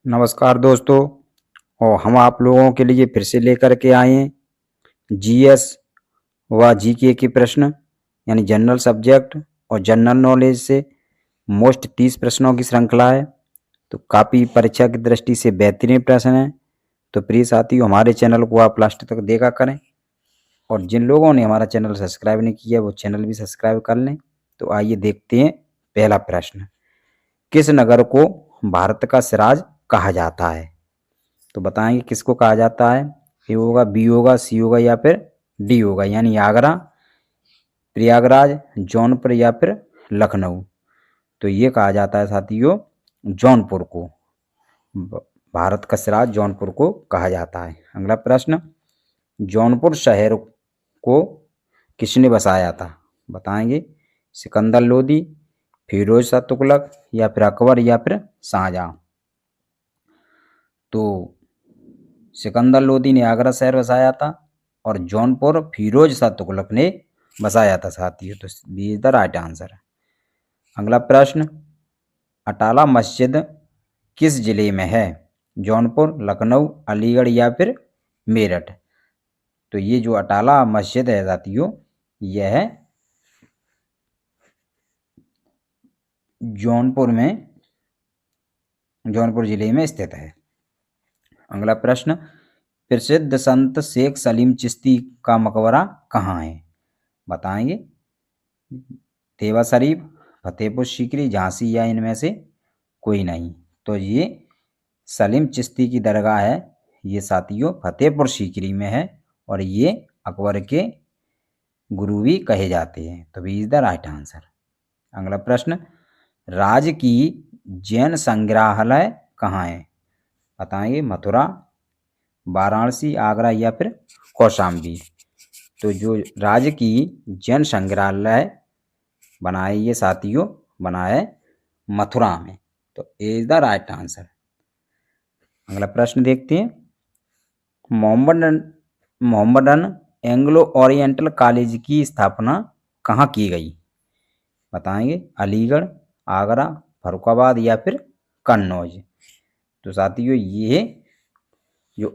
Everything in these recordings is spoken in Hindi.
नमस्कार दोस्तों। और हम आप लोगों के लिए फिर से लेकर के आए हैं जीएस व जीके के प्रश्न, यानी जनरल सब्जेक्ट और जनरल नॉलेज से मोस्ट 30 प्रश्नों की श्रृंखला है। तो काफ़ी परीक्षा की दृष्टि से बेहतरीन प्रश्न है। तो प्रिय साथियों, हमारे चैनल को आप लास्ट तक देखा करें, और जिन लोगों ने हमारा चैनल सब्सक्राइब नहीं किया वो चैनल भी सब्सक्राइब कर लें। तो आइए देखते हैं पहला प्रश्न। किस नगर को भारत का सिराज कहा जाता है? तो बताएंगे किसको कहा जाता है। ए होगा, बी होगा, सी होगा या फिर डी होगा, यानी आगरा, प्रयागराज, जौनपुर या फिर लखनऊ। तो ये कहा जाता है साथियों जौनपुर को। भारत का सिराज जौनपुर को कहा जाता है। अगला प्रश्न, जौनपुर शहर को किसने बसाया था? बताएंगे सिकंदर लोदी, फिरोज शाह तुगलक या फिर अकबर या फिर शाहजहां। तो सिकंदर लोदी ने आगरा शहर बसाया था और जौनपुर फिरोज शाह तुगलक ने बसाया था साथियों। तो B is the right answer. अगला प्रश्न, अटाला मस्जिद किस जिले में है? जौनपुर, लखनऊ, अलीगढ़ या फिर मेरठ। तो ये जो अटाला मस्जिद है साथियों, यह जौनपुर जिले में स्थित है। अगला प्रश्न, प्रसिद्ध संत शेख सलीम चिश्ती का मकबरा कहाँ है? बताएंगे देवा शरीफ, फतेहपुर सीकरी, झांसी या इनमें से कोई नहीं। तो ये सलीम चिश्ती की दरगाह है, ये साथियों फतेहपुर सीकरी में है, और ये अकबर के गुरु भी कहे जाते हैं। तो B is the right answer. अगला प्रश्न, राज्य की जैन संग्रहालय कहाँ है? बताएंगे मथुरा, वाराणसी, आगरा या फिर कौशाम्बी। तो जो राज्य की जैन संग्रहालय बना है ये साथियों बना है मथुरा में। तो ए इज द राइट आंसर। अगला प्रश्न देखते हैं, मोहम्मडन एंग्लो ओरिएंटल कॉलेज की स्थापना कहाँ की गई? बताएंगे अलीगढ़, आगरा, फरुखाबाद या फिर कन्नौज। तो साथियों ये जो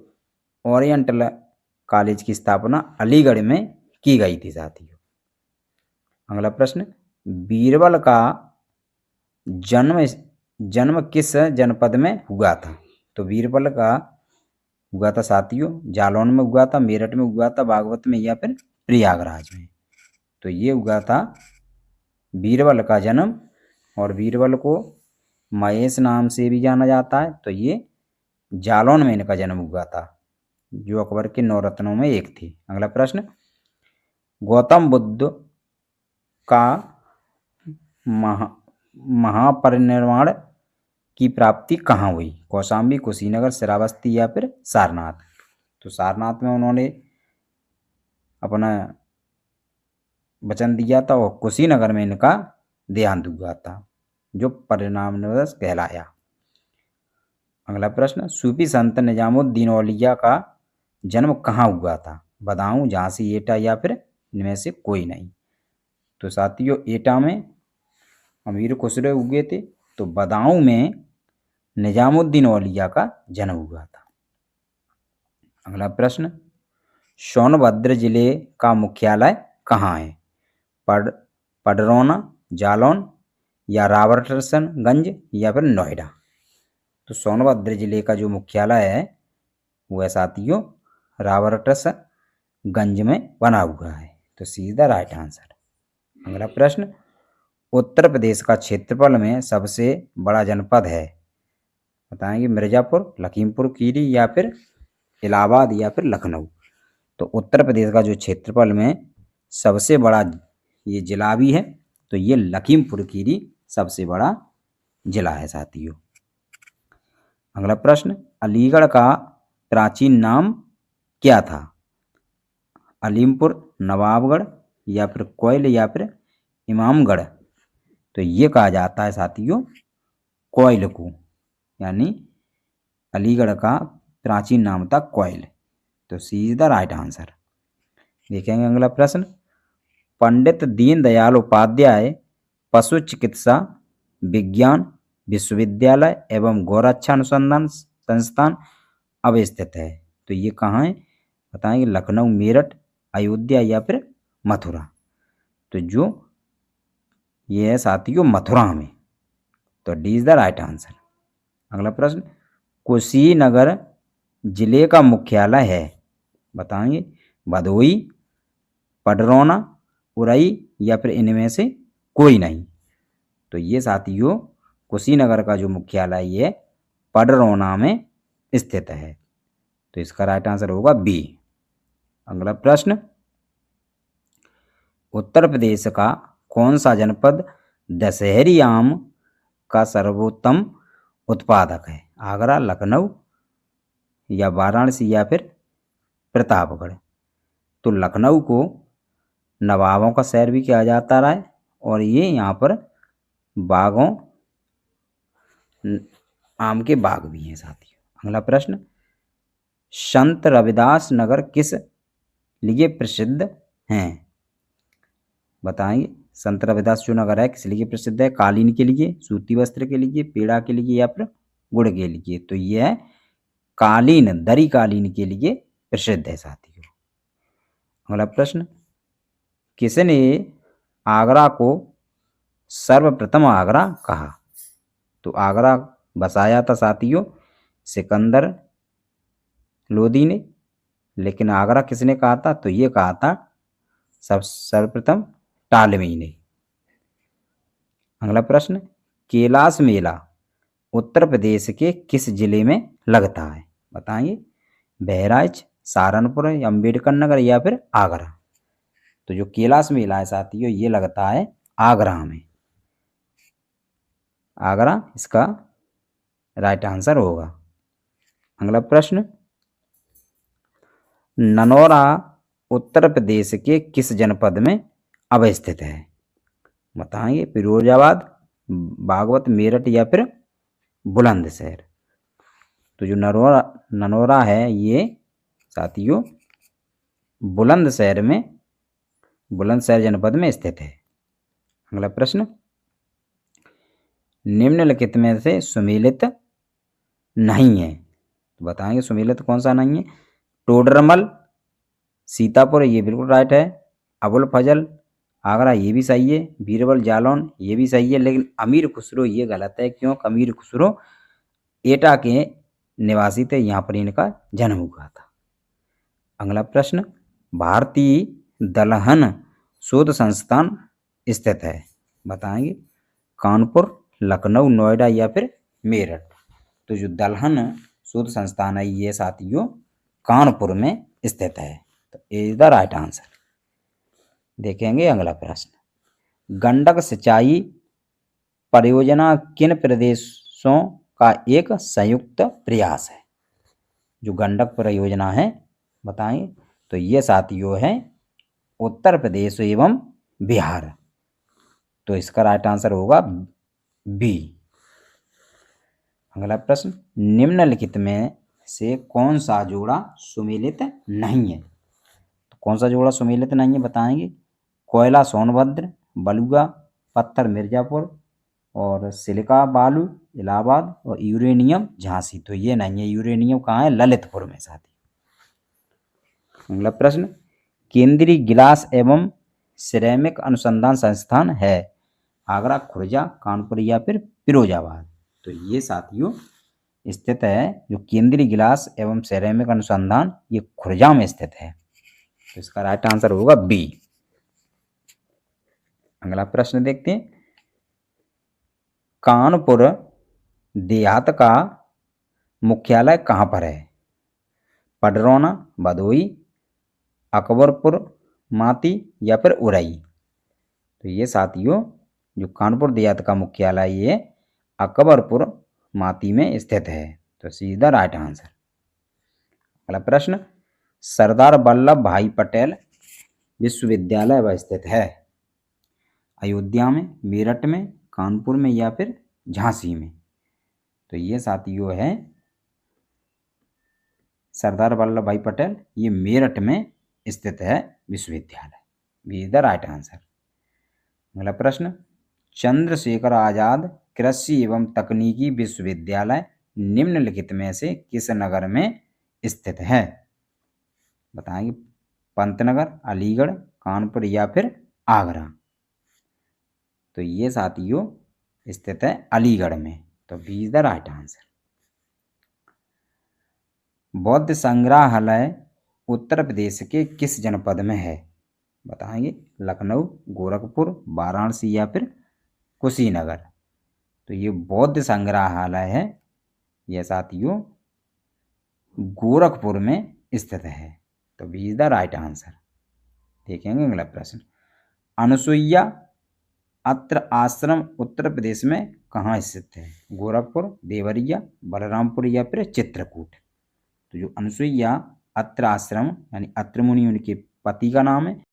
ओरिएंटल कॉलेज की स्थापना अलीगढ़ में की गई थी साथियों। अगला प्रश्न, बीरबल का जन्म किस जनपद में हुआ था? तो बीरबल का हुआ था साथियों जालौन में हुआ था, मेरठ में हुआ था, बागपत में या फिर प्रयागराज में। तो ये हुआ था बीरबल का जन्म, और बीरबल को महेश नाम से भी जाना जाता है। तो ये जालौन में इनका जन्म हुआ था, जो अकबर के 9 रत्नों में एक थी। अगला प्रश्न, गौतम बुद्ध का महापरिनिर्वाण की प्राप्ति कहाँ हुई? कौशाम्बी, कुशीनगर, श्रावस्ती या फिर सारनाथ। तो सारनाथ में उन्होंने अपना वचन दिया था, और कुशीनगर में इनका देहांत हुआ था, जो परिणाम दिवस कहलाया। अगला प्रश्न, सूफी संत निजामुद्दीन औलिया का जन्म कहाँ हुआ था? बदाऊं, झांसी, एटा या फिर इनमें से कोई नहीं। तो साथियों एटा में अमीर खुसरो हुए थे, तो बदाऊं में निजामुद्दीन औलिया का जन्म हुआ था। अगला प्रश्न, सोनभद्र जिले का मुख्यालय कहाँ है? पडरौना, जालौन या राबर्टसनगंज या फिर नोएडा। तो सोनभद्र जिले का जो मुख्यालय है वह साथियों राबर्टसगंज में बना हुआ है। तो सी इज द राइट आंसर। अगला प्रश्न, उत्तर प्रदेश का क्षेत्रफल में सबसे बड़ा जनपद है? बताएंगे मिर्जापुर, लखीमपुर खीरी या फिर इलाहाबाद या फिर लखनऊ। तो उत्तर प्रदेश का जो क्षेत्रफल में सबसे बड़ा ये जिला भी है, तो ये लखीमपुर खीरी सबसे बड़ा जिला है साथियों। अगला प्रश्न, अलीगढ़ का प्राचीन नाम क्या था? अलीमपुर, नवाबगढ़ या फिर कोयल या फिर इमामगढ़। तो ये कहा जाता है साथियों कोयल को, यानी अलीगढ़ का प्राचीन नाम था कोयल। तो सी इज द राइट आंसर। देखेंगे अगला प्रश्न, पंडित दीनदयाल उपाध्याय पशु चिकित्सा विज्ञान विश्वविद्यालय एवं गौरक्षा अनुसंधान संस्थान अब स्थित है। तो ये कहाँ है बताएंगे, लखनऊ, मेरठ, अयोध्या या फिर मथुरा। तो जो ये है साथियों मथुरा में, तो D is the right answer. अगला प्रश्न, कुशीनगर जिले का मुख्यालय है, बताएंगे भदोही, पडरौना, उरई या फिर इनमें से कोई नहीं। तो ये साथियों कुशीनगर का जो मुख्यालय ये पडरौना में स्थित है। तो इसका राइट आंसर होगा बी। अगला प्रश्न, उत्तर प्रदेश का कौन सा जनपद दशहरी आम का सर्वोत्तम उत्पादक है? आगरा, लखनऊ या वाराणसी या फिर प्रतापगढ़। तो लखनऊ को नवाबों का शहर भी कहा जाता रहा है और ये यहाँ पर बागों आम के बाग भी हैं साथियों। अगला प्रश्न, संत रविदास नगर किस लिए प्रसिद्ध हैं? बताएंगे संत रविदास जो नगर है किस लिए प्रसिद्ध है? कालीन के लिए, सूती वस्त्र के लिए, पेड़ा के लिए या फिर गुड़ के लिए? तो ये है कालीन, दरी कालीन के लिए प्रसिद्ध है साथियों। अगला प्रश्न, किसने आगरा को सर्वप्रथम आगरा कहा? तो आगरा बसाया था साथियों सिकंदर लोदी ने, लेकिन आगरा किसने कहा था? तो ये कहा था सर्वप्रथम टालमी ने। अगला प्रश्न, कैलाश मेला उत्तर प्रदेश के किस जिले में लगता है? बताइए बहराइच, सहारनपुर, अम्बेडकर नगर या फिर आगरा। तो जो कैलाश मेला है साथियों ये लगता है आगरा में। आगरा इसका राइट आंसर होगा। अगला प्रश्न, ननौरा उत्तर प्रदेश के किस जनपद में अवस्थित है? बताएंगे फिरोजाबाद, बागवत, मेरठ या फिर बुलंदशहर। तो जो ननौरा है ये साथियों बुलंदशहर जनपद में स्थित है। अगला प्रश्न, निम्नलिखित में से सुमेलित नहीं है, तो बताएंगे सुमेलित कौन सा नहीं है? टोडरमल, सीतापुर ये बिल्कुल राइट है, अबुल फजल आगरा ये भी सही है, बीरबल जालौन ये भी सही है, लेकिन अमीर खुसरो ये गलत है। क्यों? अमीर खुसरो एटा के निवासी थे, यहाँ पर इनका जन्म हुआ था। अगला प्रश्न, भारतीय दलहन शोध संस्थान स्थित है, बताएंगे कानपुर, लखनऊ, नोएडा या फिर मेरठ। तो जो दलहन शोध संस्थान है ये साथियों कानपुर में स्थित है। तो ए इज द राइट आंसर। देखेंगे अगला प्रश्न, गंडक सिंचाई परियोजना किन प्रदेशों का एक संयुक्त प्रयास है? जो गंडक परियोजना है बताएं, तो ये साथियों है उत्तर प्रदेश एवं बिहार। तो इसका राइट आंसर होगा बी। अगला प्रश्न, निम्नलिखित में से कौन सा जोड़ा सुमेलित नहीं है? तो कौन सा जोड़ा सुमेलित नहीं है बताएंगे, कोयला सोनभद्र, बलुआ पत्थर मिर्जापुर और सिलिका बालू इलाहाबाद और यूरेनियम झांसी। तो ये नहीं है, यूरेनियम कहाँ है? ललितपुर में साथी। अगला प्रश्न, केंद्रीय गिलास एवं सिरेमिक अनुसंधान संस्थान है आगरा, खुर्जा, कानपुर या फिर फिरोजाबाद। तो ये साथियों स्थित है जो केंद्रीय गिलास एवं सिरेमिक अनुसंधान ये खुर्जा में स्थित है। तो इसका राइट आंसर होगा बी। अगला प्रश्न देखते हैं, कानपुर देहात का मुख्यालय कहाँ पर है? पडरौना, भदोही, अकबरपुर माती या फिर उरई। तो ये साथियों जो कानपुर देहात का मुख्यालय ये अकबरपुर माती में स्थित है। तो सीधा राइट आंसर। अगला प्रश्न, सरदार वल्लभ भाई पटेल विश्वविद्यालय वह स्थित है अयोध्या में, मेरठ में, कानपुर में या फिर झांसी में? तो ये साथियों है सरदार वल्लभ भाई पटेल ये मेरठ में स्थित है विश्वविद्यालय। B is the right answer. अगला प्रश्न, चंद्रशेखर आजाद कृषि एवं तकनीकी विश्वविद्यालय निम्नलिखित में से किस नगर में स्थित है? बताएंगे पंतनगर, अलीगढ़, कानपुर या फिर आगरा। तो ये साथियों स्थित है अलीगढ़ में। तो B is the right answer. बौद्ध संग्रहालय उत्तर प्रदेश के किस जनपद में है? बताएंगे लखनऊ, गोरखपुर, वाराणसी या फिर कुशीनगर। तो ये बौद्ध संग्रहालय है, यह साथियों गोरखपुर में स्थित है। तो B is the right answer. देखेंगे अगला प्रश्न। अनुसुईया अत्र आश्रम उत्तर प्रदेश में कहाँ स्थित है? गोरखपुर, देवरिया, बलरामपुर या फिर चित्रकूट। तो जो अनुसुईया अत्र आश्रम यानी अत्र मुनि उनके पति का नाम है,